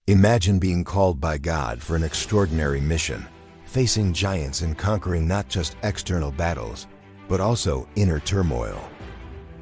Imagine being called by God for an extraordinary mission, facing giants and conquering not just external battles, but also inner turmoil.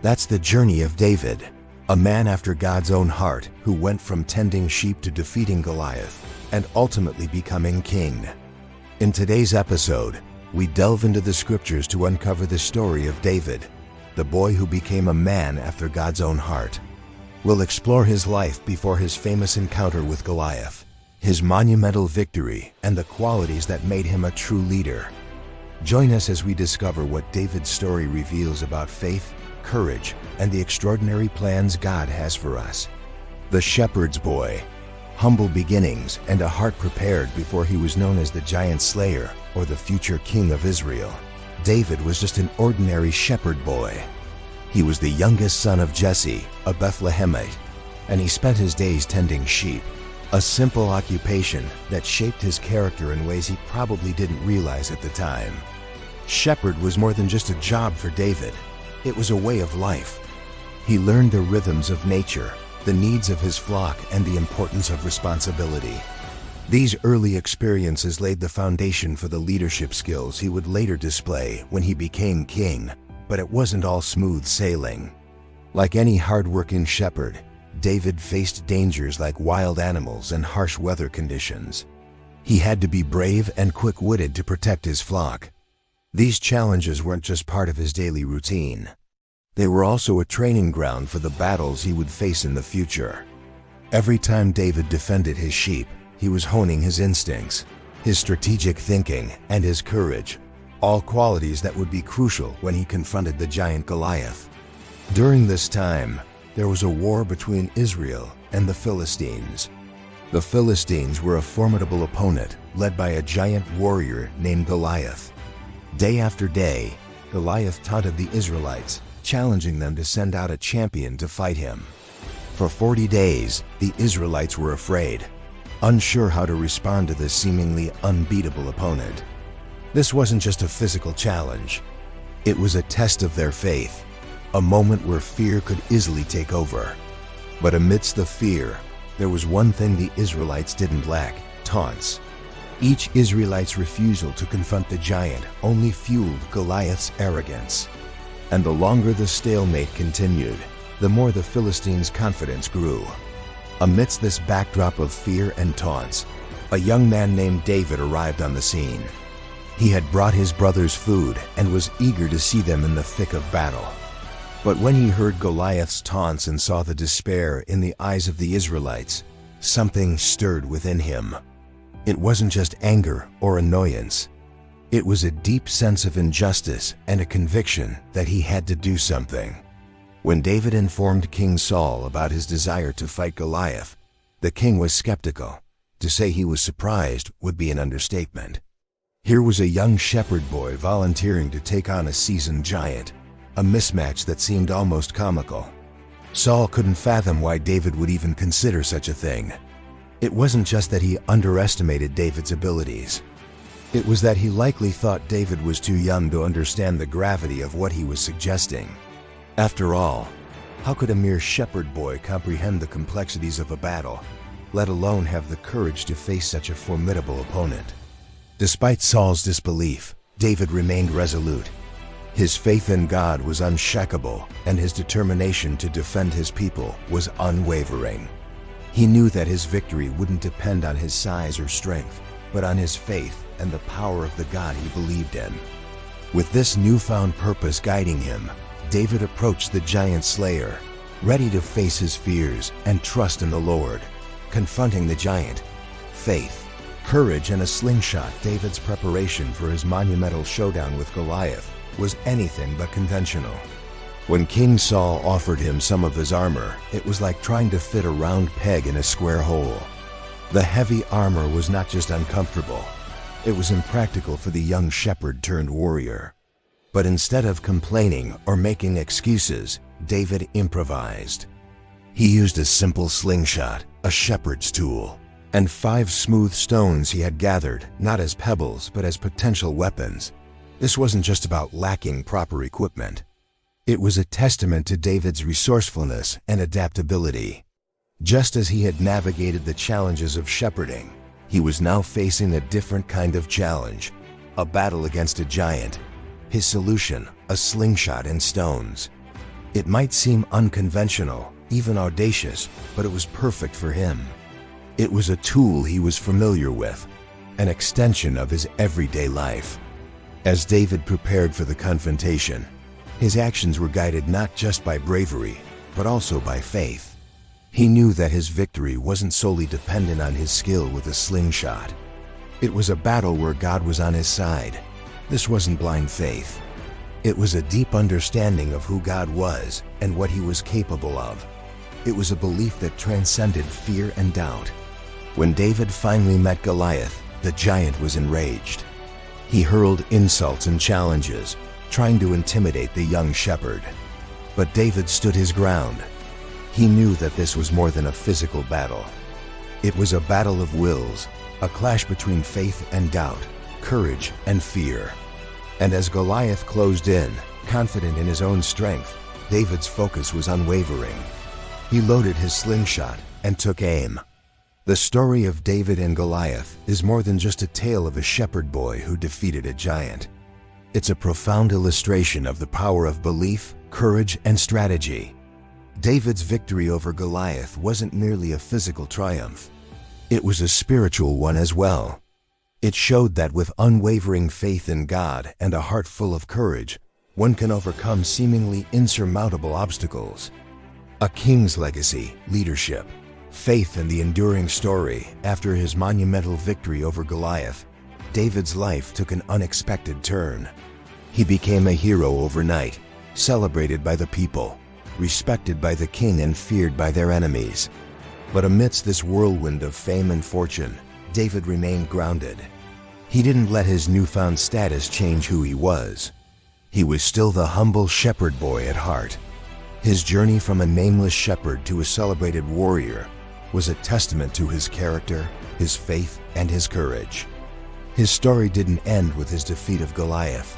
That's the journey of David, a man after God's own heart who went from tending sheep to defeating Goliath and ultimately becoming king. In today's episode, we delve into the scriptures to uncover the story of David, the boy who became a man after God's own heart. We'll explore his life before his famous encounter with Goliath, his monumental victory, and the qualities that made him a true leader. Join us as we discover what David's story reveals about faith, courage, and the extraordinary plans God has for us. The shepherd's boy, humble beginnings and a heart prepared before he was known as the giant slayer or the future king of Israel. David was just an ordinary shepherd boy. He was the youngest son of Jesse, a Bethlehemite, and he spent his days tending sheep, a simple occupation that shaped his character in ways he probably didn't realize at the time. Shepherd was more than just a job for David. It was a way of life. He learned the rhythms of nature, the needs of his flock, and the importance of responsibility. These early experiences laid the foundation for the leadership skills he would later display when he became king. But it wasn't all smooth sailing. Like any hard-working shepherd, David faced dangers like wild animals and harsh weather conditions. He had to be brave and quick-witted to protect his flock. These challenges weren't just part of his daily routine. They were also a training ground for the battles he would face in the future. Every time David defended his sheep, he was honing his instincts, his strategic thinking, and his courage. All qualities that would be crucial when he confronted the giant Goliath. During this time, there was a war between Israel and the Philistines. The Philistines were a formidable opponent led by a giant warrior named Goliath. Day after day, Goliath taunted the Israelites, challenging them to send out a champion to fight him. For 40 days, the Israelites were afraid, unsure how to respond to this seemingly unbeatable opponent. This wasn't just a physical challenge. It was a test of their faith, a moment where fear could easily take over. But amidst the fear, there was one thing the Israelites didn't lack: taunts. Each Israelite's refusal to confront the giant only fueled Goliath's arrogance. And the longer the stalemate continued, the more the Philistines' confidence grew. Amidst this backdrop of fear and taunts, a young man named David arrived on the scene. He had brought his brothers food and was eager to see them in the thick of battle. But when he heard Goliath's taunts and saw the despair in the eyes of the Israelites, something stirred within him. It wasn't just anger or annoyance. It was a deep sense of injustice and a conviction that he had to do something. When David informed King Saul about his desire to fight Goliath, the king was skeptical. To say he was surprised would be an understatement. Here was a young shepherd boy volunteering to take on a seasoned giant, a mismatch that seemed almost comical. Saul couldn't fathom why David would even consider such a thing. It wasn't just that he underestimated David's abilities. It was that he likely thought David was too young to understand the gravity of what he was suggesting. After all, how could a mere shepherd boy comprehend the complexities of a battle, let alone have the courage to face such a formidable opponent? Despite Saul's disbelief, David remained resolute. His faith in God was unshakable, and his determination to defend his people was unwavering. He knew that his victory wouldn't depend on his size or strength, but on his faith and the power of the God he believed in. With this newfound purpose guiding him, David approached the giant slayer, ready to face his fears and trust in the Lord. Confronting the giant, faith, courage, and a slingshot, David's preparation for his monumental showdown with Goliath was anything but conventional. When King Saul offered him some of his armor, it was like trying to fit a round peg in a square hole. The heavy armor was not just uncomfortable, it was impractical for the young shepherd-turned-warrior. But instead of complaining or making excuses, David improvised. He used a simple slingshot, a shepherd's tool, and 5 smooth stones he had gathered, not as pebbles but as potential weapons. This wasn't just about lacking proper equipment. It was a testament to David's resourcefulness and adaptability. Just as he had navigated the challenges of shepherding, he was now facing a different kind of challenge, a battle against a giant. His solution, a slingshot and stones. It might seem unconventional, even audacious, but it was perfect for him. It was a tool he was familiar with, an extension of his everyday life. As David prepared for the confrontation, his actions were guided not just by bravery, but also by faith. He knew that his victory wasn't solely dependent on his skill with a slingshot. It was a battle where God was on his side. This wasn't blind faith. It was a deep understanding of who God was and what he was capable of. It was a belief that transcended fear and doubt. When David finally met Goliath, the giant was enraged. He hurled insults and challenges, trying to intimidate the young shepherd. But David stood his ground. He knew that this was more than a physical battle. It was a battle of wills, a clash between faith and doubt, courage and fear. And as Goliath closed in, confident in his own strength, David's focus was unwavering. He loaded his slingshot and took aim. The story of David and Goliath is more than just a tale of a shepherd boy who defeated a giant. It's a profound illustration of the power of belief, courage, and strategy. David's victory over Goliath wasn't merely a physical triumph. It was a spiritual one as well. It showed that with unwavering faith in God and a heart full of courage, one can overcome seemingly insurmountable obstacles. A king's legacy, leadership, faith, and the enduring story. After his monumental victory over Goliath, David's life took an unexpected turn. He became a hero overnight, celebrated by the people, respected by the king, and feared by their enemies. But amidst this whirlwind of fame and fortune, David remained grounded. He didn't let his newfound status change who he was. He was still the humble shepherd boy at heart. His journey from a nameless shepherd to a celebrated warrior was a testament to his character, his faith, and his courage. His story didn't end with his defeat of Goliath.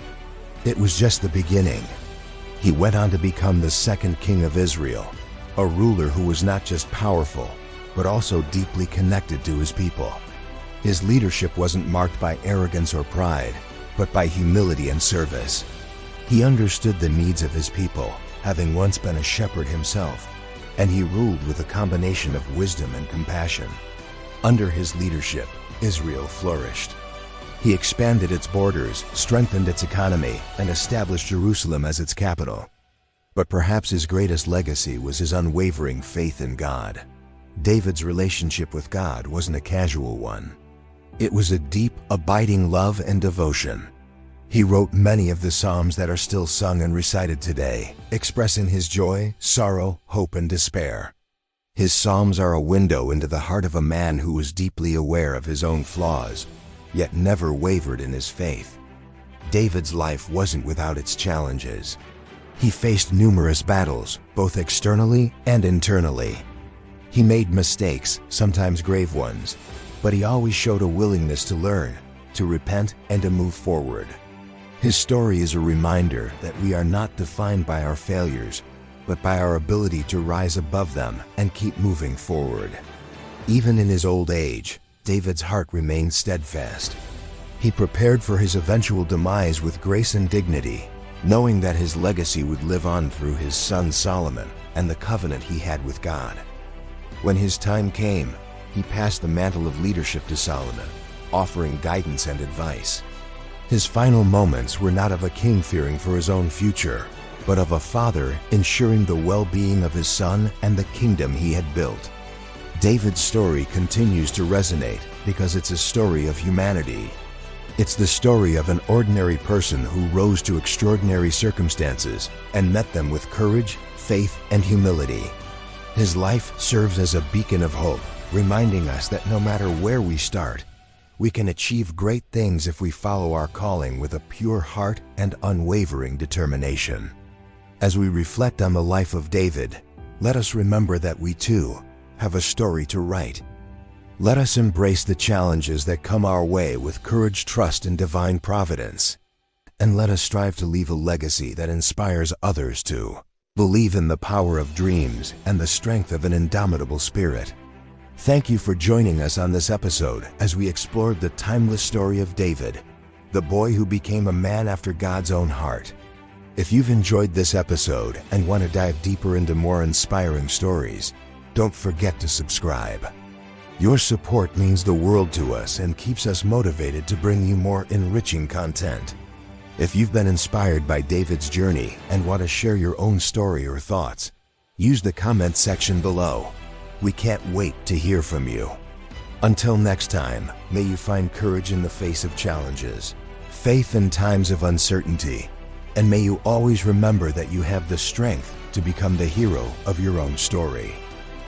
It was just the beginning. He went on to become the second king of Israel, a ruler who was not just powerful, but also deeply connected to his people. His leadership wasn't marked by arrogance or pride, but by humility and service. He understood the needs of his people, having once been a shepherd himself, and he ruled with a combination of wisdom and compassion. Under his leadership, Israel flourished. He expanded its borders, strengthened its economy, and established Jerusalem as its capital. But perhaps his greatest legacy was his unwavering faith in God. David's relationship with God wasn't a casual one. It was a deep, abiding love and devotion. He wrote many of the Psalms that are still sung and recited today, expressing his joy, sorrow, hope, and despair. His Psalms are a window into the heart of a man who was deeply aware of his own flaws, yet never wavered in his faith. David's life wasn't without its challenges. He faced numerous battles, both externally and internally. He made mistakes, sometimes grave ones, but he always showed a willingness to learn, to repent, and to move forward. His story is a reminder that we are not defined by our failures, but by our ability to rise above them and keep moving forward. Even in his old age, David's heart remained steadfast. He prepared for his eventual demise with grace and dignity, knowing that his legacy would live on through his son Solomon and the covenant he had with God. When his time came, he passed the mantle of leadership to Solomon, offering guidance and advice. His final moments were not of a king fearing for his own future, but of a father ensuring the well-being of his son and the kingdom he had built. David's story continues to resonate because it's a story of humanity. It's the story of an ordinary person who rose to extraordinary circumstances and met them with courage, faith, and humility. His life serves as a beacon of hope, reminding us that no matter where we start, we can achieve great things if we follow our calling with a pure heart and unwavering determination. As we reflect on the life of David, let us remember that we too have a story to write. Let us embrace the challenges that come our way with courage, trust, and divine providence. And let us strive to leave a legacy that inspires others too. Believe in the power of dreams and the strength of an indomitable spirit. Thank you for joining us on this episode as we explored the timeless story of David, the boy who became a man after God's own heart. If you've enjoyed this episode and want to dive deeper into more inspiring stories, don't forget to subscribe. Your support means the world to us and keeps us motivated to bring you more enriching content. If you've been inspired by David's journey and want to share your own story or thoughts, use the comment section below. We can't wait to hear from you. Until next time, may you find courage in the face of challenges, faith in times of uncertainty, and may you always remember that you have the strength to become the hero of your own story.